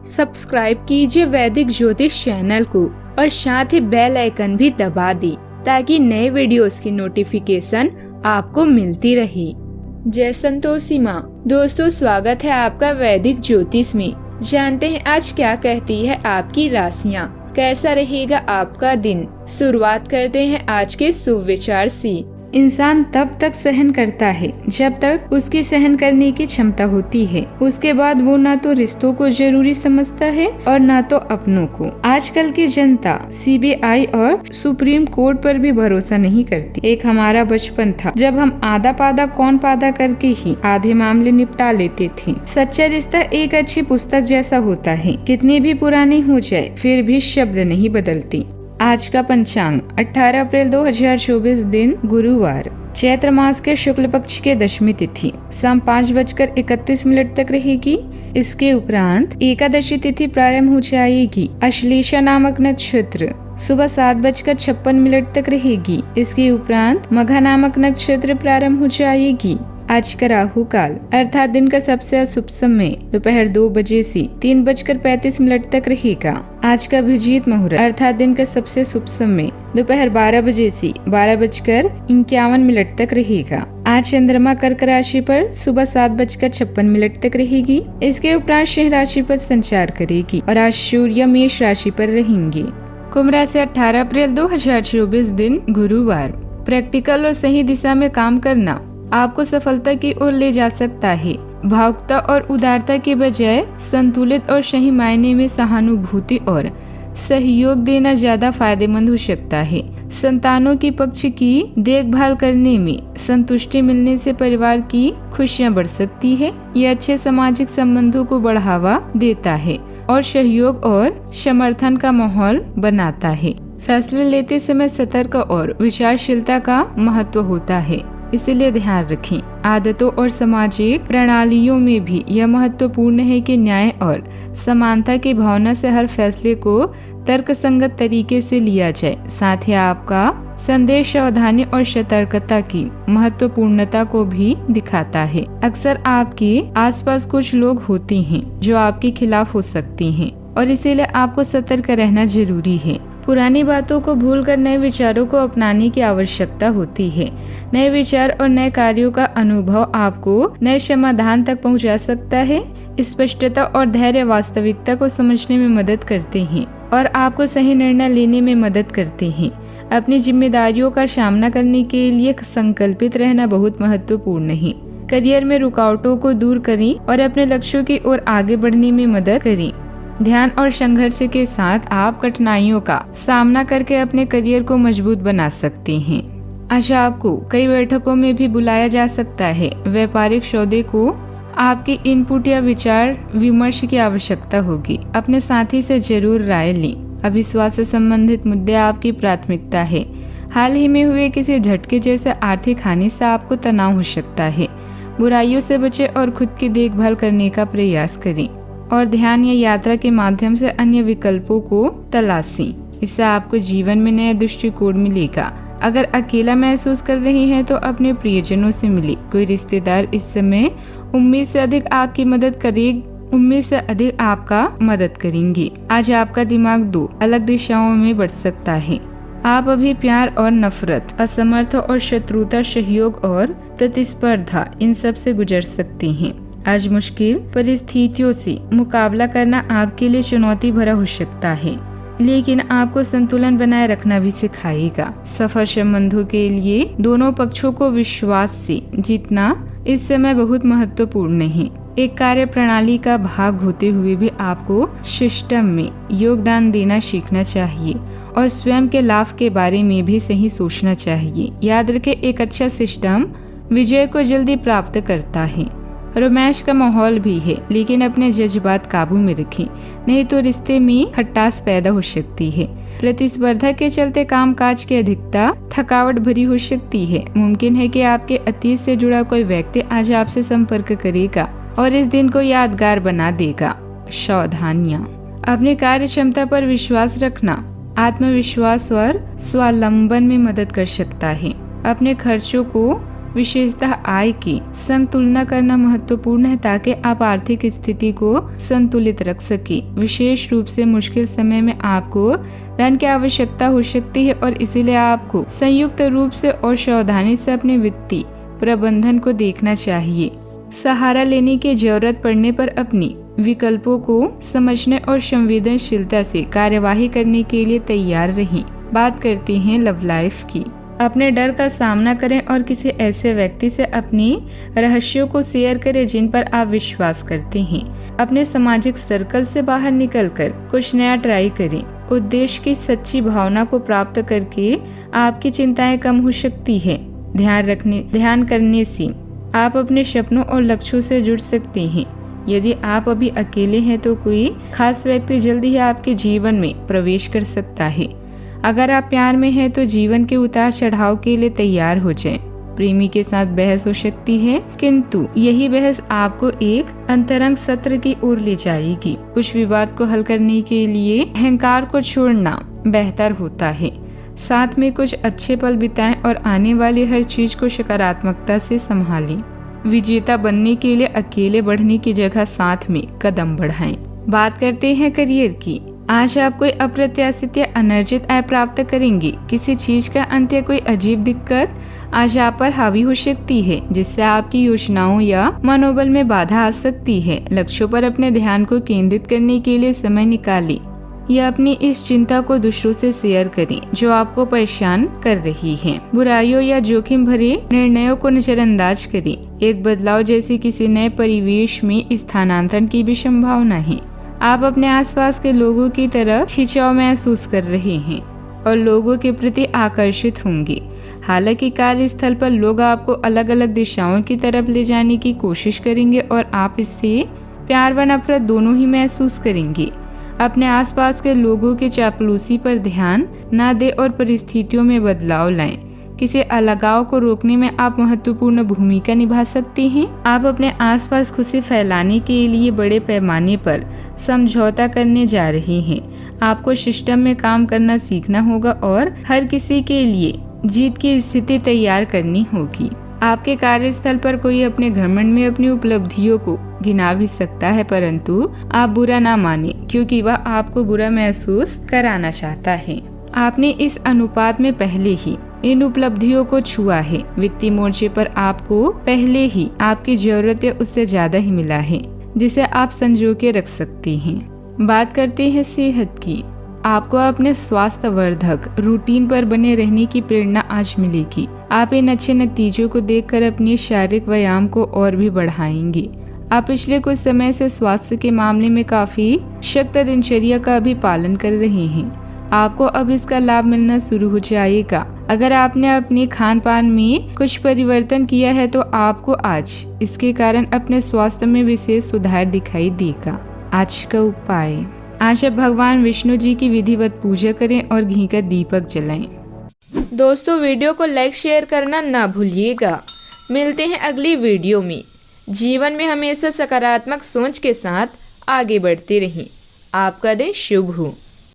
Subscribe कीजिए वैदिक ज्योतिष चैनल को और साथ ही बेल आइकन भी दबा दी ताकि नए वीडियोस की नोटिफिकेशन आपको मिलती रहे। जय संतोषी माँ। दोस्तों, स्वागत है आपका वैदिक ज्योतिष में। जानते हैं आज क्या कहती है आपकी राशियाँ, कैसा रहेगा आपका दिन। शुरुआत करते हैं आज के शुभ विचार से। इंसान तब तक सहन करता है जब तक उसकी सहन करने की क्षमता होती है। उसके बाद वो ना तो रिश्तों को जरूरी समझता है और ना तो अपनों को। आजकल की जनता सीबीआई और सुप्रीम कोर्ट पर भी भरोसा नहीं करती। एक हमारा बचपन था जब हम आधा पादा कौन पादा करके ही आधे मामले निपटा लेते थे। सच्चा रिश्ता एक अच्छी पुस्तक जैसा होता है, कितनी भी पुरानी हो जाए फिर भी शब्द नहीं बदलती। आज का पंचांग 18 अप्रैल 2024 दिन गुरुवार, चैत्र मास के शुक्ल पक्ष के दशमी तिथि शाम 5:31 तक रहेगी। इसके उपरांत एकादशी तिथि प्रारंभ हो जाएगी। अश्लेषा नामक नक्षत्र सुबह 7:56 तक रहेगी। इसके उपरांत मघा नामक नक्षत्र प्रारंभ हो जाएगी। आज का राहु काल अर्थात दिन का सबसे अशुभ समय दोपहर 2 बजे से 3:35 तक रहेगा। आज का अभिजीत मुहूर्त अर्थात दिन का सबसे शुभ समय दोपहर 12 बजे से 12:51 तक रहेगा। आज चंद्रमा कर्क राशि पर सुबह 7:56 तक रहेगी। इसके उपरांत सिंह राशि पर संचार करेगी और आज सूर्य मेष राशि पर रहेंगे। कुंभ राशि 18 अप्रैल 2024 दिन गुरुवार, प्रैक्टिकल और सही दिशा में काम करना आपको सफलता की ओर ले जा सकता है। भावुकता और उदारता के बजाय संतुलित और सही मायने में सहानुभूति और सहयोग देना ज्यादा फायदेमंद हो सकता है। संतानों की पक्ष की देखभाल करने में संतुष्टि मिलने से परिवार की खुशियां बढ़ सकती है। यह अच्छे सामाजिक संबंधों को बढ़ावा देता है और सहयोग और समर्थन का माहौल बनाता है। फैसले लेते समय सतर्क और विचारशीलता का महत्व होता है, इसीलिए ध्यान रखें। आदतों और सामाजिक प्रणालियों में भी यह महत्वपूर्ण है कि न्याय और समानता की भावना से हर फैसले को तर्कसंगत तरीके से लिया जाए। साथ ही आपका संदेश सावधानी और सतर्कता की महत्वपूर्णता को भी दिखाता है। अक्सर आपके आसपास कुछ लोग होते हैं जो आपके खिलाफ हो सकते हैं और इसीलिए आपको सतर्क रहना जरूरी है। पुरानी बातों को भूलकर नए विचारों को अपनाने की आवश्यकता होती है। नए विचार और नए कार्यों का अनुभव आपको नए समाधान तक पहुंचा सकता है। स्पष्टता और धैर्य वास्तविकता को समझने में मदद करते हैं और आपको सही निर्णय लेने में मदद करते हैं। अपनी जिम्मेदारियों का सामना करने के लिए संकल्पित रहना बहुत महत्वपूर्ण है। करियर में रुकावटों को दूर करें और अपने लक्ष्यों की ओर आगे बढ़ने में मदद करें। ध्यान और संघर्ष के साथ आप कठिनाइयों का सामना करके अपने करियर को मजबूत बना सकते हैं। आज आपको कई बैठकों में भी बुलाया जा सकता है। व्यापारिक सौदे को आपकी इनपुट या विचार विमर्श की आवश्यकता होगी। अपने साथी से जरूर राय लें। अविश्वास से संबंधित मुद्दे आपकी प्राथमिकता है। हाल ही में हुए किसी झटके जैसे आर्थिक हानि से आपको तनाव हो सकता है। बुराइयों से बचें और खुद की देखभाल करने का प्रयास करें और ध्यान या यात्रा के माध्यम से अन्य विकल्पों को तलाशें। इससे आपको जीवन में नया दृष्टिकोण मिलेगा। अगर अकेला महसूस कर रहे हैं तो अपने प्रियजनों से मिले। कोई रिश्तेदार इस समय उम्मीद से अधिक आपका मदद करेंगे। आज आपका दिमाग 2 अलग दिशाओं में बढ़ सकता है। आप अभी प्यार और नफरत, असमर्थ और शत्रुता, सहयोग और प्रतिस्पर्धा इन सब से गुजर सकते हैं। आज मुश्किल परिस्थितियों से मुकाबला करना आपके लिए चुनौती भरा हो सकता है, लेकिन आपको संतुलन बनाए रखना भी सिखाएगा। सफल संबंधों के लिए दोनों पक्षों को विश्वास से जीतना इस समय बहुत महत्वपूर्ण है। एक कार्य प्रणाली का भाग होते हुए भी आपको सिस्टम में योगदान देना सीखना चाहिए और स्वयं के लाभ के बारे में भी सही सोचना चाहिए। याद रखें, एक अच्छा सिस्टम विजय को जल्दी प्राप्त करता है। रोमांस का माहौल भी है, लेकिन अपने जज्बात काबू में रखें, नहीं तो रिश्ते में खटास पैदा हो सकती है। प्रतिस्पर्धा के चलते कामकाज की अधिकता थकावट भरी हो सकती है। मुमकिन है कि आपके अतीत से जुड़ा कोई व्यक्ति आज आपसे संपर्क करेगा और इस दिन को यादगार बना देगा। सावधानियां, अपनी कार्य क्षमता पर विश्वास रखना आत्मविश्वास और स्वावलंबन में मदद कर सकता है। अपने खर्चों को विशेषतः आय की संग तुलना करना महत्वपूर्ण है ताकि आप आर्थिक स्थिति को संतुलित रख सके। विशेष रूप से मुश्किल समय में आपको धन की आवश्यकता हो सकती है और इसीलिए आपको संयुक्त रूप से और सावधानी से अपने वित्तीय प्रबंधन को देखना चाहिए। सहारा लेने की जरूरत पड़ने पर अपनी विकल्पों को समझने और संवेदनशीलता से कार्यवाही करने के लिए तैयार रहें। बात करते हैं लव लाइफ की। अपने डर का सामना करें और किसी ऐसे व्यक्ति से अपने रहस्यों को शेयर करें जिन पर आप विश्वास करते हैं। अपने सामाजिक सर्कल से बाहर निकलकर कुछ नया ट्राई करें। उद्देश्य की सच्ची भावना को प्राप्त करके आपकी चिंताएं कम हो सकती है। ध्यान करने से आप अपने सपनों और लक्ष्यों से जुड़ सकते हैं। यदि आप अभी अकेले हैं तो कोई खास व्यक्ति जल्दी ही आपके जीवन में प्रवेश कर सकता है। अगर आप प्यार में हैं तो जीवन के उतार चढ़ाव के लिए तैयार हो जाएं। प्रेमी के साथ बहस हो सकती है, किंतु यही बहस आपको एक अंतरंग सत्र की ओर ले जाएगी। उस विवाद को हल करने के लिए अहंकार को छोड़ना बेहतर होता है। साथ में कुछ अच्छे पल बिताएं और आने वाली हर चीज को सकारात्मकता से संभालें। विजेता बनने के लिए अकेले बढ़ने की जगह साथ में कदम बढ़ाएं। बात करते हैं करियर की। आज आप कोई अप्रत्याशित या अनर्जित आय प्राप्त करेंगे। किसी चीज का अंत या कोई अजीब दिक्कत आज आप पर हावी हो सकती है, जिससे आपकी योजनाओं या मनोबल में बाधा आ सकती है। लक्ष्यों पर अपने ध्यान को केंद्रित करने के लिए समय निकालें या अपनी इस चिंता को दूसरों से शेयर करें जो आपको परेशान कर रही है। बुराइयों या जोखिम भरे निर्णयों को नजरअंदाज करें। एक बदलाव जैसे किसी नए परिवेश में स्थानांतरण की भी संभावना है। आप अपने आसपास के लोगों की तरफ खिंचाव महसूस कर रहे हैं और लोगों के प्रति आकर्षित होंगे। हालांकि कार्यस्थल पर लोग आपको अलग अलग दिशाओं की तरफ ले जाने की कोशिश करेंगे और आप इससे प्यार व नफरत दोनों ही महसूस करेंगे। अपने आसपास के लोगों की चापलूसी पर ध्यान न दें और परिस्थितियों में बदलाव लाएं। किसी अलगाव को रोकने में आप महत्वपूर्ण भूमिका निभा सकते हैं। आप अपने आसपास खुशी फैलाने के लिए बड़े पैमाने पर समझौता करने जा रहे हैं। आपको सिस्टम में काम करना सीखना होगा और हर किसी के लिए जीत की स्थिति तैयार करनी होगी। आपके कार्यस्थल पर कोई अपने घमंड में अपनी उपलब्धियों को गिना भी सकता है, परंतु आप बुरा ना माने क्योंकि वह आपको बुरा महसूस कराना चाहता है। आपने इस अनुपात में पहले ही इन उपलब्धियों को छुआ है। वित्तीय मोर्चे पर आपको पहले ही आपकी जरूरत है उससे ज्यादा ही मिला है, जिसे आप संजो के रख सकते हैं। बात करते हैं सेहत की। आपको अपने स्वास्थ्य वर्धक रूटीन पर बने रहने की प्रेरणा आज मिलेगी। आप इन अच्छे नतीजों को देखकर अपनी शारीरिक व्यायाम को और भी बढ़ाएंगे। आप पिछले कुछ समय से स्वास्थ्य के मामले में काफी सख्त दिनचर्या का भी पालन कर रहे हैं। आपको अब इसका लाभ मिलना शुरू हो जाएगा। अगर आपने अपने खान पान में कुछ परिवर्तन किया है तो आपको आज इसके कारण अपने स्वास्थ्य में विशेष सुधार दिखाई देगा। आज का उपाय, आज आप भगवान विष्णु जी की विधिवत पूजा करें और घी का दीपक जलाएं। दोस्तों, वीडियो को लाइक शेयर करना ना भूलिएगा। मिलते हैं अगली वीडियो में। जीवन में हमेशा सकारात्मक सोच के साथ आगे बढ़ते रहें। आपका दिन शुभ हो।